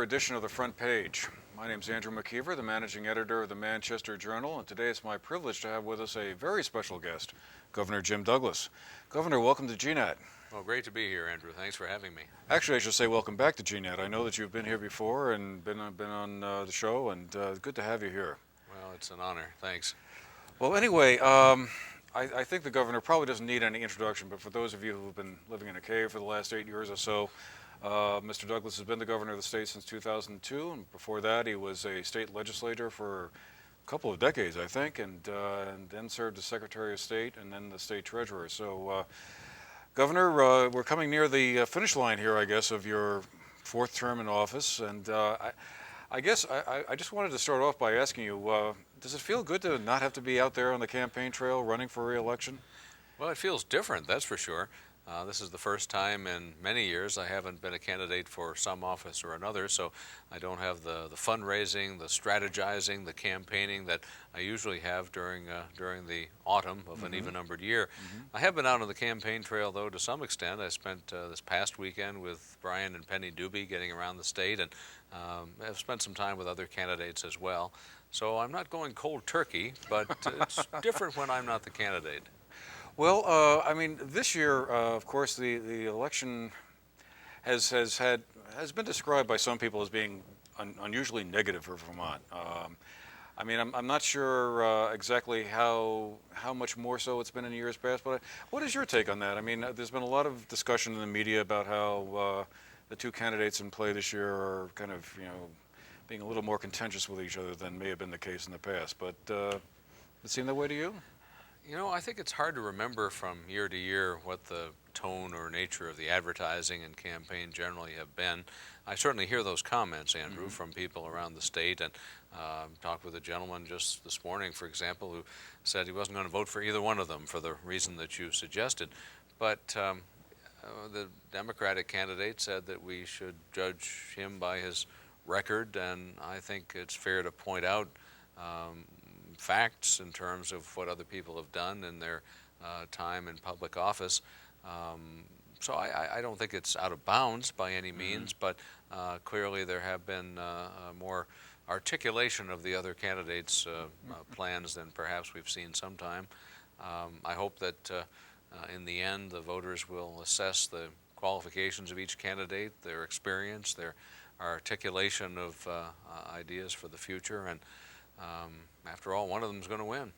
edition of the Front Page. My name is Andrew McKeever, the managing editor of the Manchester Journal, and today it's my privilege to have with us a very special guest, Governor Jim Douglas. Governor, welcome to GNAT. Well, great to be here, Andrew. Thanks for having me. Actually, I should say welcome back to GNAT. I know that you've been here before and been on the show, and good to have you here. Well, it's an honor. Thanks. Well, anyway, I think the governor probably doesn't need any introduction, but for those of you who've been living in a cave for the last 8 years or so, Mr. Douglas has been the governor of the state since 2002, and before that he was a state legislator for a couple of decades, I think, and then served as Secretary of State and then the state treasurer. So, Governor, we're coming near the finish line here, I guess, of your fourth term in office, and I guess I just wanted to start off by asking you, does it feel good to not have to be out there on the campaign trail running for re-election? Well, it feels different, that's for sure. This is the first time in many years I haven't been a candidate for some office or another, so I don't have the fundraising, the strategizing, the campaigning that I usually have during the autumn of an even-numbered year. I have been out on the campaign trail, though, to some extent. I spent this past weekend with Brian and Penny Doobie getting around the state, and I've spent some time with other candidates as well. So I'm not going cold turkey, but it's different when I'm not the candidate. Well, I mean, this year, of course, the election has been described by some people as being unusually negative for Vermont. I mean, I'm not sure exactly how much more so it's been in years past, but what is your take on that? I mean, there's been a lot of discussion in the media about how the two candidates in play this year are kind of, being a little more contentious with each other than may have been the case in the past. But does it seem that way to you? I think it's hard to remember from year to year what the tone or nature of the advertising and campaign generally have been. I certainly hear those comments, Andrew, from people around the state, and talked with a gentleman just this morning, for example, who said he wasn't going to vote for either one of them for the reason that you suggested. But the Democratic candidate said that we should judge him by his record, and I think it's fair to point out facts in terms of what other people have done in their time in public office. So I don't think it's out of bounds by any means, but clearly there have been more articulation of the other candidates' plans than perhaps we've seen sometime. I hope that in the end the voters will assess the qualifications of each candidate, their experience, their articulation of ideas for the future, and after all, one of them is going to win.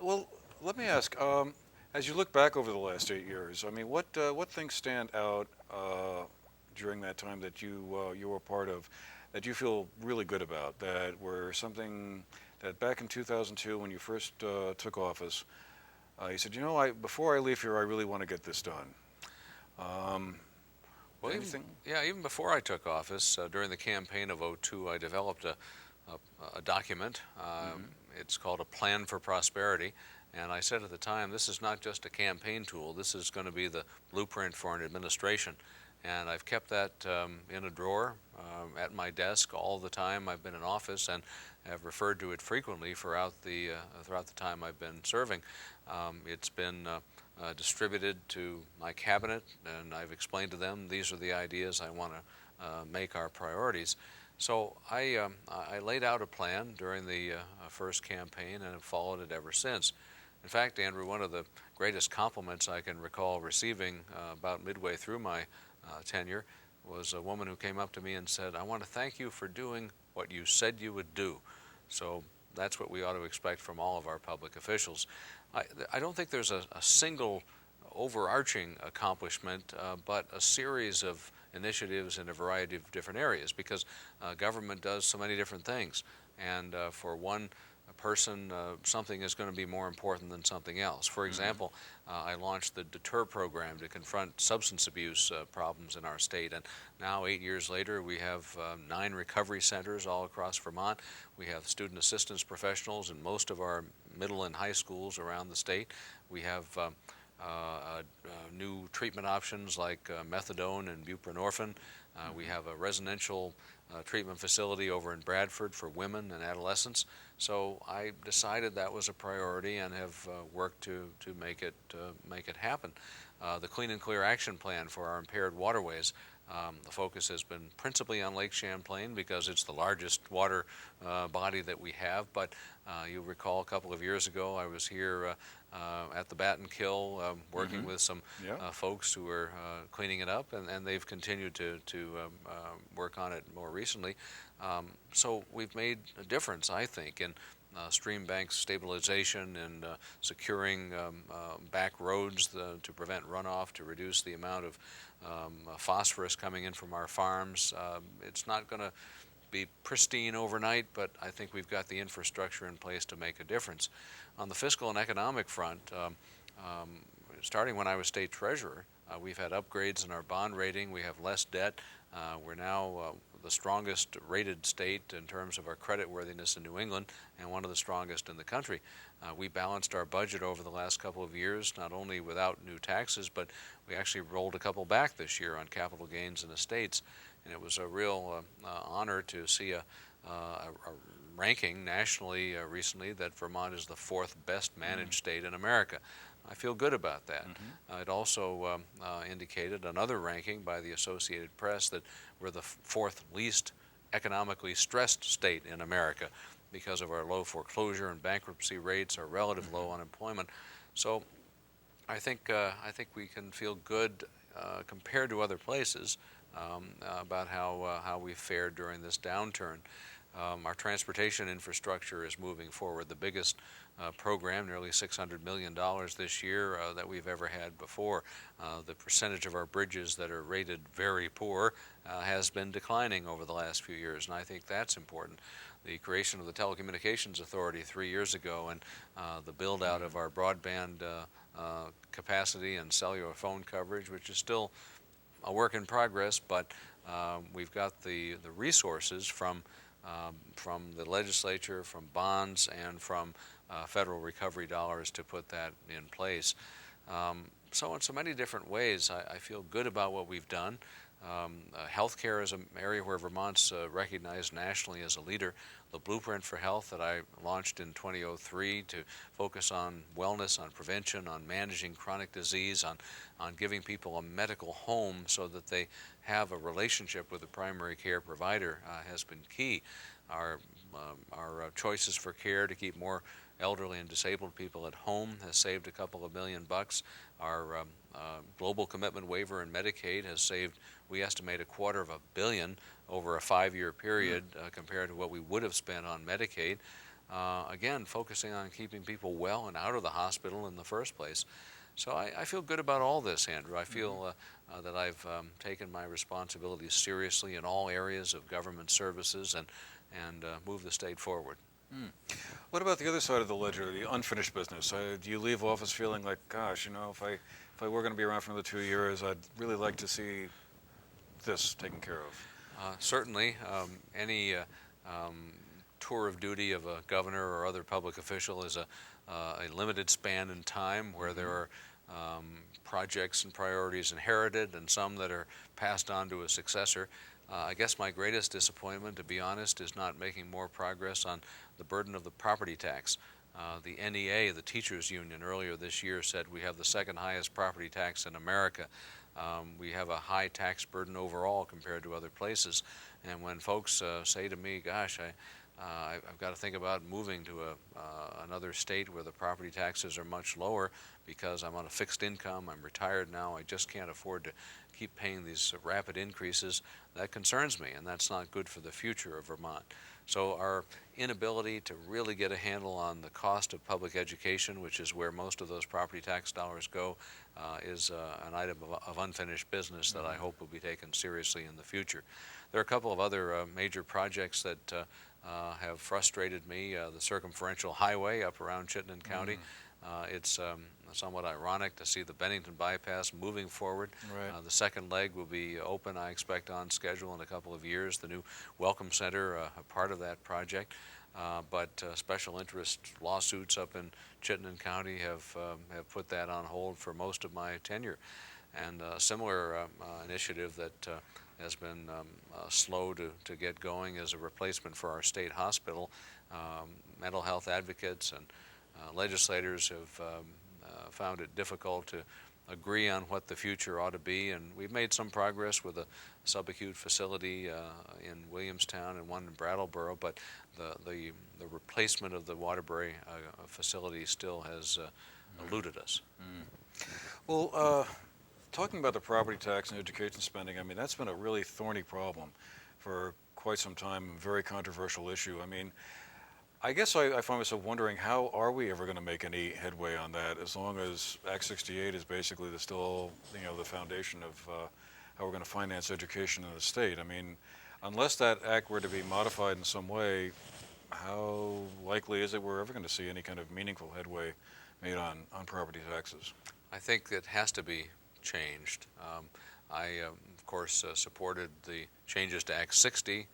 Well, let me ask, as you look back over the last 8 years, I mean, what things stand out during that time that you were part of that you feel really good about, that were something that back in 2002 when you first took office, you said, before I leave here, I really want to get this done? Well, even before I took office, during the campaign of '02, I developed a document. It's called a Plan for Prosperity. And I said at the time, this is not just a campaign tool. This is going to be the blueprint for an administration. And I've kept that in a drawer at my desk all the time I've been in office, and have referred to it frequently throughout the time I've been serving. It's been distributed to my cabinet, and I've explained to them these are the ideas I want to make our priorities. So I laid out a plan during the first campaign and have followed it ever since. In fact, Andrew, one of the greatest compliments I can recall receiving about midway through my tenure was a woman who came up to me and said, "I want to thank you for doing what you said you would do." So that's what we ought to expect from all of our public officials. I don't think there's a single overarching accomplishment, but a series of initiatives in a variety of different areas, because government does so many different things, and for one person, something is going to be more important than something else. For example, I launched the Deter program to confront substance abuse problems in our state, and now 8 years later we have 9 recovery centers all across Vermont. We have student assistance professionals in most of our middle and high schools around the state. We have new treatment options like methadone and buprenorphine. We have a residential treatment facility over in Bradford for women and adolescents. So I decided that was a priority and have worked to make it happen. The Clean and Clear Action Plan for our impaired waterways, The focus has been principally on Lake Champlain because it's the largest water body that we have, but you'll recall a couple of years ago I was here at the Batten Kill working with some Yeah. folks who were cleaning it up, and they've continued to work on it more recently. So we've made a difference, I think, in stream bank stabilization and securing back roads to prevent runoff, to reduce the amount of phosphorus coming in from our farms. It's not going to be pristine overnight, but I think we've got the infrastructure in place to make a difference. On the fiscal and economic front, starting when I was state treasurer, we've had upgrades in our bond rating. We have less debt. We're now the strongest rated state in terms of our credit worthiness in New England, and one of the strongest in the country. We balanced our budget over the last couple of years, not only without new taxes, but we actually rolled a couple back this year on capital gains and estates. And it was a real honor to see a ranking nationally recently that Vermont is the fourth best managed state in America. I feel good about that. It also indicated another ranking by the Associated Press that we're the fourth least economically stressed state in America because of our low foreclosure and bankruptcy rates, our relative low unemployment. So I think we can feel good compared to other places about how we fared during this downturn. Our transportation infrastructure is moving forward. The biggest program, nearly $600 million this year that we've ever had before. The percentage of our bridges that are rated very poor has been declining over the last few years, and I think that's important. The creation of the Telecommunications Authority 3 years ago, and the build out of our broadband capacity and cellular phone coverage, which is still a work in progress, but we've got the resources from the legislature, from bonds, and from federal recovery dollars to put that in place. So in so many different ways, I feel good about what we've done. Healthcare is an area where Vermont's recognized nationally as a leader. The Blueprint for Health that I launched in 2003 to focus on wellness, on prevention, on managing chronic disease, on giving people a medical home so that they have a relationship with a primary care provider has been key. Our choices for care to keep more elderly and disabled people at home has saved a couple of $1 million. Our global commitment waiver in Medicaid has saved, we estimate, $250 million over a 5-year period compared to what we would have spent on Medicaid. Again, focusing on keeping people well and out of the hospital in the first place. So I feel good about all this, Andrew. I feel that I've taken my responsibilities seriously in all areas of government services and moved the state forward. What about the other side of the ledger, the unfinished business? Do you leave office feeling like, gosh, if I were going to be around for another 2 years, I'd really like to see this taken care of? Certainly, any tour of duty of a governor or other public official is a limited span in time where there are projects and priorities inherited and some that are passed on to a successor. I guess my greatest disappointment, to be honest, is not making more progress on the burden of the property tax. The NEA, the teachers union, earlier this year said we have the second highest property tax in America. We have a high tax burden overall compared to other places. And when folks say to me, gosh, I've got to think about moving to another state where the property taxes are much lower because I'm on a fixed income, I'm retired now, I just can't afford to keep paying these rapid increases, that concerns me, and that's not good for the future of Vermont. So our inability to really get a handle on the cost of public education, which is where most of those property tax dollars go, is an item of unfinished business that I hope will be taken seriously in the future. There are a couple of other major projects that have frustrated me. The circumferential highway up around Chittenden County. It's somewhat ironic to see the Bennington bypass moving forward. Right. The second leg will be open, I expect, on schedule in a couple of years. The new Welcome Center, a part of that project. But special interest lawsuits up in Chittenden County have put that on hold for most of my tenure. And a similar initiative that has been slow to get going is a replacement for our state hospital. Mental health advocates and legislators have found it difficult to agree on what the future ought to be, and we've made some progress with a subacute facility in Williamstown and one in Brattleboro, but the replacement of the Waterbury facility still has eluded us. Well, talking about the property tax and education spending, I mean, that's been a really thorny problem for quite some time, a very controversial issue. I mean, I guess I find myself wondering, how are we ever going to make any headway on that as long as Act 68 is basically still, the foundation of how we're going to finance education in the state? I mean, unless that act were to be modified in some way, how likely is it we're ever going to see any kind of meaningful headway made on property taxes? I think it has to be changed. I, of course, supported the changes to Act 60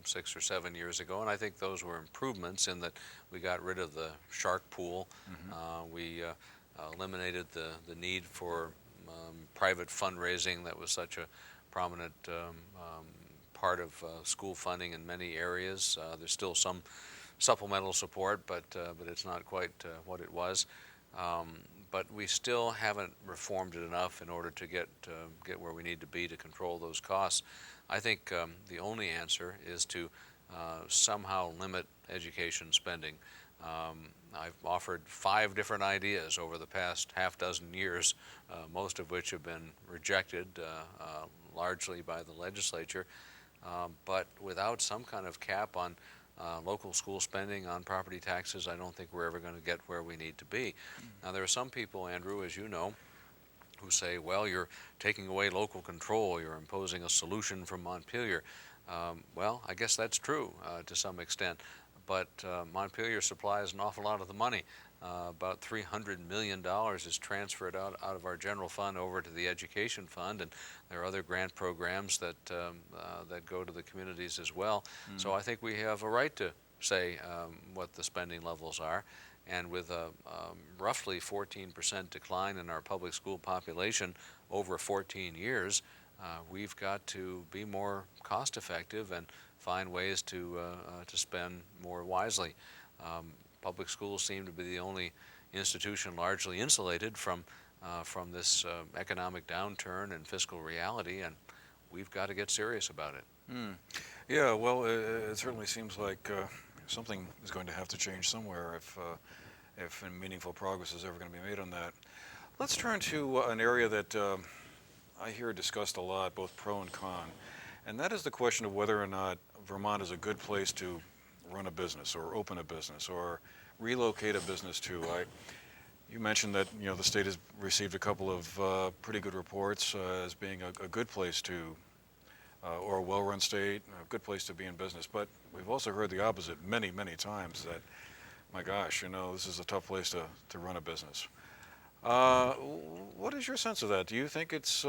6 or 7 years ago, and I think those were improvements in that we got rid of the shark pool. We eliminated the need for private fundraising that was such a prominent part of school funding in many areas. There's still some supplemental support, but it's not quite what it was. But we still haven't reformed it enough in order to get where we need to be to control those costs. I think the only answer is to somehow limit education spending. I've offered 5 different ideas over the past half dozen years, most of which have been rejected largely by the legislature. But without some kind of cap on local school spending on property taxes, I don't think we're ever going to get where we need to be. Now, there are some people, Andrew, as you know, who say, well, you're taking away local control, you're imposing a solution from Montpelier. Well, I guess that's true to some extent, but Montpelier supplies an awful lot of the money. About $300 million is transferred out of our general fund over to the education fund, and there are other grant programs that go to the communities as well. So I think we have a right to say what the spending levels are. And with a roughly 14% decline in our public school population over 14 years, we've got to be more cost effective and find ways to spend more wisely. Public schools seem to be the only institution largely insulated from this economic downturn and fiscal reality, and we've got to get serious about it. Yeah, well, it certainly seems like something is going to have to change somewhere if meaningful progress is ever going to be made on that. Let's turn to an area that I hear discussed a lot, both pro and con, and that is the question of whether or not Vermont is a good place to run a business or open a business or relocate a business to. You mentioned that the state has received a couple of pretty good reports as being a good place to, or a well-run state, a good place to be in business. But we've also heard the opposite many, many times, that, my gosh, this is a tough place to run a business. What is your sense of that? Do you think it's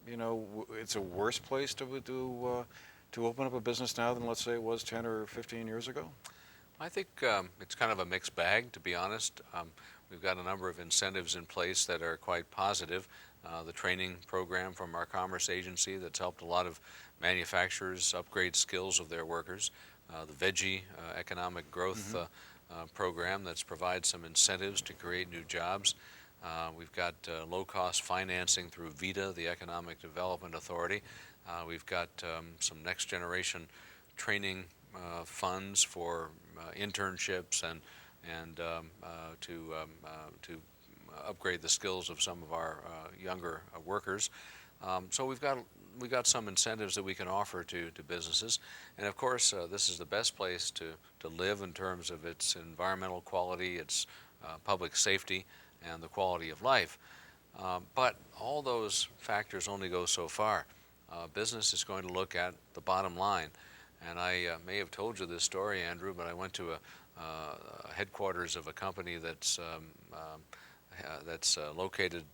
it's a worse place to open up a business now than, let's say, it was 10 or 15 years ago? I think it's kind of a mixed bag, to be honest. We've got a number of incentives in place that are quite positive. The training program from our Commerce Agency that's helped a lot of manufacturers upgrade skills of their workers. The VEGgie economic growth program that's provides some incentives to create new jobs. We've got low-cost financing through VITA, the Economic Development Authority. We've got some next-generation training funds for internships and to upgrade the skills of some of our younger workers. So we've got some incentives that we can offer to businesses, and of course this is the best place to live in terms of its environmental quality, its public safety, and the quality of life. But all those factors only go so far. Business is going to look at the bottom line. And I may have told you this story, Andrew, but I went to a headquarters of a company that's located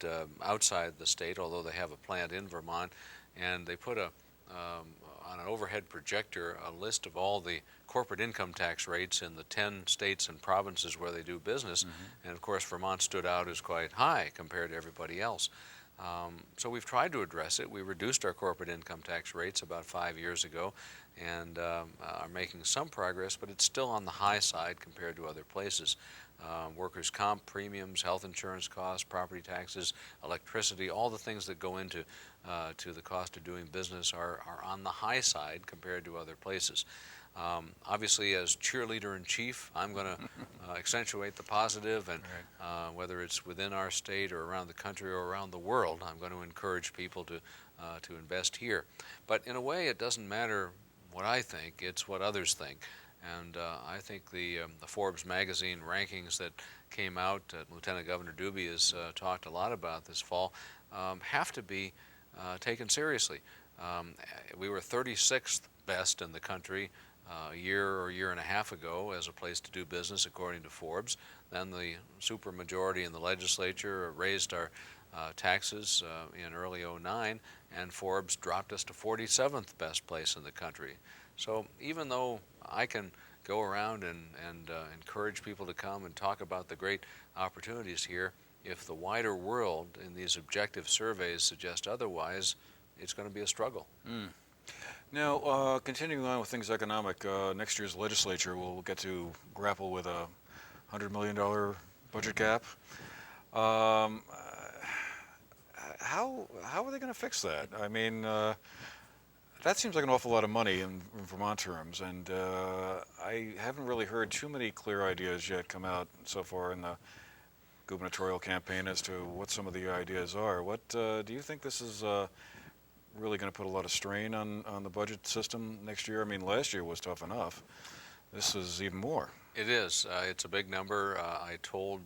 outside the state, although they have a plant in Vermont, and they put on an overhead projector a list of all the corporate income tax rates in the 10 states and provinces where they do business. And of course Vermont stood out as quite high compared to everybody else. So we've tried to address it. We reduced our corporate income tax rates about 5 years ago, and are making some progress, but it's still on the high side compared to other places. Workers' comp premiums, health insurance costs, property taxes, electricity, all the things that go into to the cost of doing business are on the high side compared to other places. Obviously, as cheerleader-in-chief, I'm going to accentuate the positive, and whether it's within our state or around the country or around the world, I'm going to encourage people to invest here. But in a way, it doesn't matter what I think, it's what others think. And I think the Forbes magazine rankings that came out, Lieutenant Governor Dubé has talked a lot about this fall, have to be taken seriously. We were 36th best in the country a year or year and a half ago as a place to do business, according to Forbes. Then the supermajority in the legislature raised our taxes in early '09, and Forbes dropped us to 47th best place in the country. So even though I can go around and encourage people to come and talk about the great opportunities here, if the wider world in these objective surveys suggest otherwise, it's going to be a struggle. Now, continuing on with things economic, next year's legislature will get to grapple with a $100 million budget gap. How are they going to fix that? I mean, that seems like an awful lot of money in Vermont terms, and I haven't really heard too many clear ideas yet come out so far in the gubernatorial campaign as to what some of the ideas are. What do you think this is really going to put a lot of strain on the budget system next year? I mean, last year was tough enough. This is even more. It is. It's a big number. I told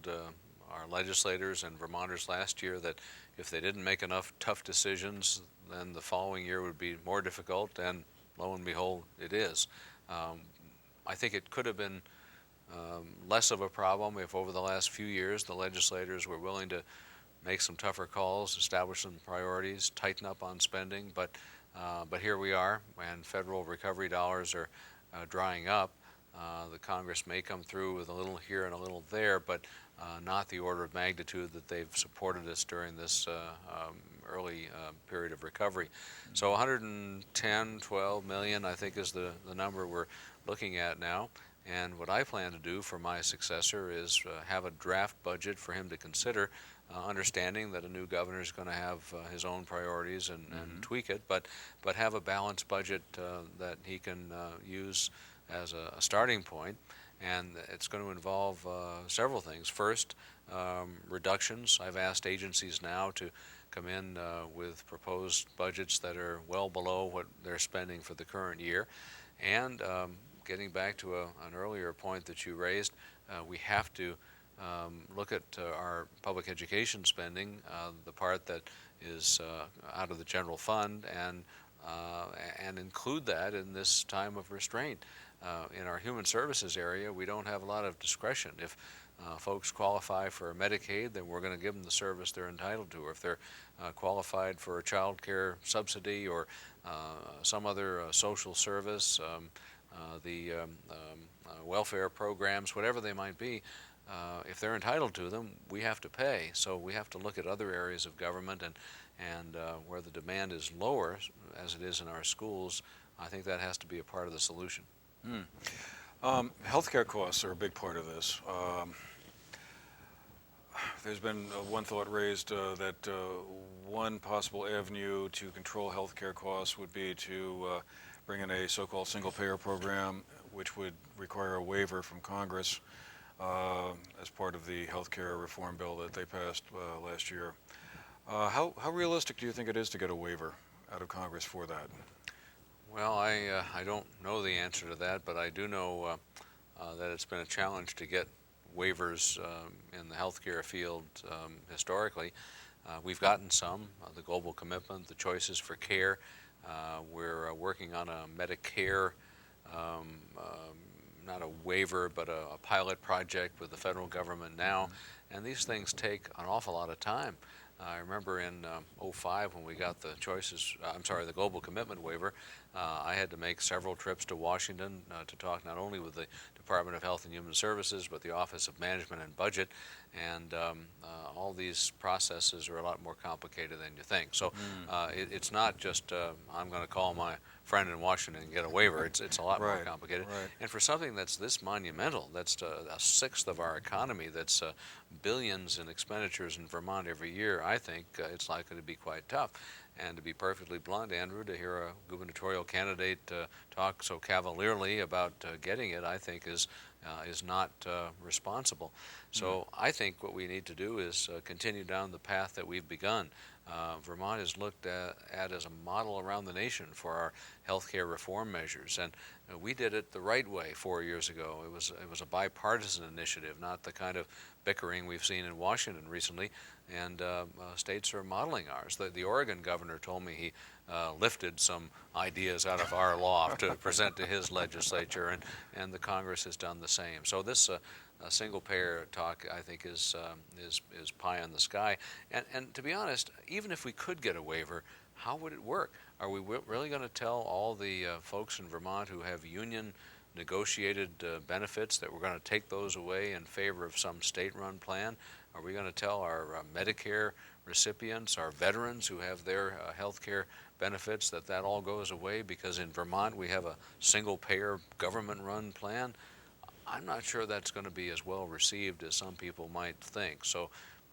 our legislators and Vermonters last year that if they didn't make enough tough decisions, then the following year would be more difficult, and lo and behold, it is. I think it could have been less of a problem if over the last few years the legislators were willing to make some tougher calls, establish some priorities, tighten up on spending, but here we are, and federal recovery dollars are drying up. The Congress may come through with a little here and a little there, but not the order of magnitude that they've supported us during this early period of recovery. So 110, 12 million, I think, is the number we're looking at now. And what I plan to do for my successor is have a draft budget for him to consider, understanding that a new governor is going to have his own priorities and tweak it, but have a balanced budget that he can use as a starting point. And it's going to involve several things. First, reductions. I've asked agencies now to come in with proposed budgets that are well below what they're spending for the current year. And getting back to an earlier point that you raised, we have to look at our public education spending, the part that is out of the general fund, and include that in this time of restraint. In our human services area, we don't have a lot of discretion. If folks qualify for Medicaid, then we're going to give them the service they're entitled to. Or if they're qualified for a child care subsidy or some other social service, the welfare programs, whatever they might be, if they're entitled to them, we have to pay. So we have to look at other areas of government, and where the demand is lower, as it is in our schools, I think that has to be a part of the solution. Healthcare costs are a big part of this. There's been one thought raised that one possible avenue to control healthcare costs would be to bring in a so-called single-payer program, which would require a waiver from Congress as part of the healthcare reform bill that they passed last year. How realistic do you think it is to get a waiver out of Congress for that? Well, I don't know the answer to that, but I do know that it's been a challenge to get waivers in the healthcare field historically. We've gotten some, the global commitment, the choices for care. We're working on a Medicare, not a waiver, but a pilot project with the federal government now, and these things take an awful lot of time. I remember in '05 when we got the choices, the global commitment waiver, I had to make several trips to Washington to talk not only with the Department of Health and Human Services, but the Office of Management and Budget, and all these processes are a lot more complicated than you think. So it's not just I'm going to call my friend in Washington and get a waiver. It's a lot more Right, complicated. right. And for something that's this monumental, that's a sixth of our economy, that's billions in expenditures in Vermont every year, I think it's likely to be quite tough. And to be perfectly blunt, Andrew, to hear a gubernatorial candidate talk so cavalierly about getting it, I think is not responsible. So I think what we need to do is continue down the path that we've begun. Vermont is looked at as a model around the nation for our healthcare reform measures, and we did it the right way 4 years ago. It was a bipartisan initiative, not the kind of bickering we've seen in Washington recently, and states are modeling ours. The Oregon governor told me he lifted some ideas out of our loft to present to his legislature, and the Congress has done the same. So this single-payer talk, I think, is pie in the sky. And to be honest, even if we could get a waiver, how would it work? Are we really going to tell all the folks in Vermont who have union negotiated benefits that we're going to take those away in favor of some state-run plan? Are we going to tell our Medicare recipients, our veterans who have their health care benefits, that all goes away because in Vermont we have a single-payer government-run plan? I'm not sure that's going to be as well received as some people might think. So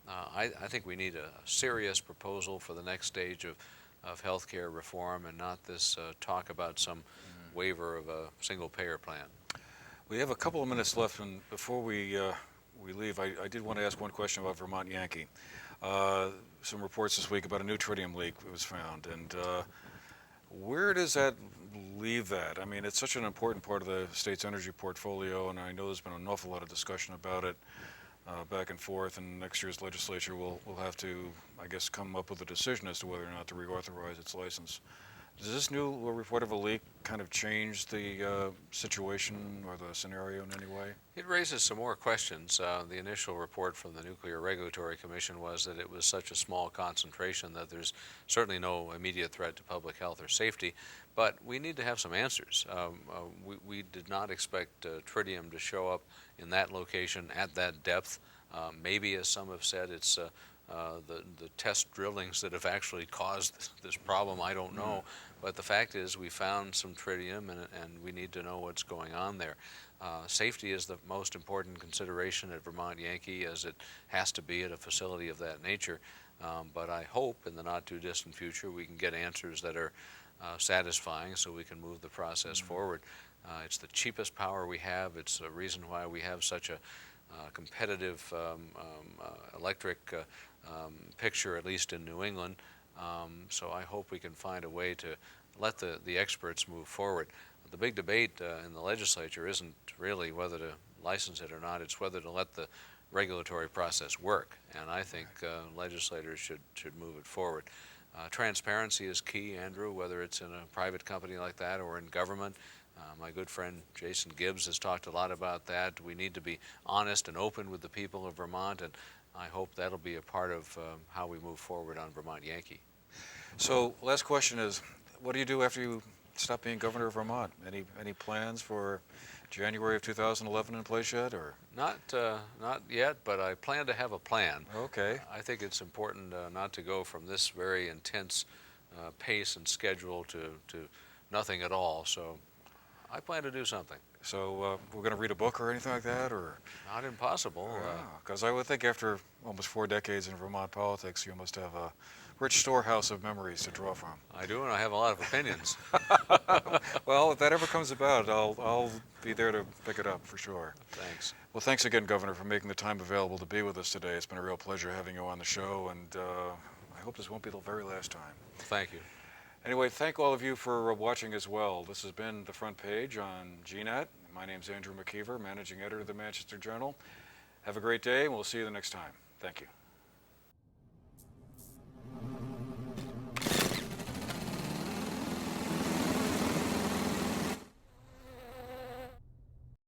I think we need a serious proposal for the next stage of health care reform, and not this talk about some waiver of a single-payer plan. We have a couple of minutes left, and before we leave, I did want to ask one question about Vermont Yankee. Some reports this week about a new tritium leak was found, and where does that leave that? I mean, it's such an important part of the state's energy portfolio, and I know there's been an awful lot of discussion about it back and forth, and next year's legislature will have to, I guess, come up with a decision as to whether or not to reauthorize its license. Does this new report of a leak kind of change the situation or the scenario in any way? It raises some more questions. The initial report from the Nuclear Regulatory Commission was that it was such a small concentration that there's certainly no immediate threat to public health or safety, but we need to have some answers. We did not expect tritium to show up in that location at that depth. Maybe, as some have said, it's the test drillings that have actually caused this problem. I don't know, but the fact is we found some tritium, and we need to know what's going on there. Safety is the most important consideration at Vermont Yankee, as it has to be at a facility of that nature, but I hope in the not too distant future we can get answers that are satisfying so we can move the process forward. It's the cheapest power we have. It's a reason why we have such a competitive electric picture, at least in New England. So I hope we can find a way to let the experts move forward. The big debate in the legislature isn't really whether to license it or not, it's whether to let the regulatory process work, and I think legislators should move it forward. Transparency is key, Andrew, whether it's in a private company like that or in government. My good friend Jason Gibbs has talked a lot about that. We need to be honest and open with the people of Vermont, and I hope that'll be a part of how we move forward on Vermont Yankee. So, last question is, what do you do after you stop being governor of Vermont? Any plans for January of 2011 in place yet, or? Not yet, but I plan to have a plan. Okay. I think it's important not to go from this very intense pace and schedule to nothing at all. So I plan to do something. So we're going to read a book or anything like that, or? Not impossible. Because I would think after almost 4 decades in Vermont politics, you must have a rich storehouse of memories to draw from. I do, and I have a lot of opinions. Well, if that ever comes about, I'll be there to pick it up for sure. Thanks. Well, thanks again, Governor, for making the time available to be with us today. It's been a real pleasure having you on the show, and I hope this won't be the very last time. Thank you. Anyway, thank all of you for watching as well. This has been The Front Page on GNAT. My name's Andrew McKeever, Managing Editor of the Manchester Journal. Have a great day, and we'll see you the next time. Thank you.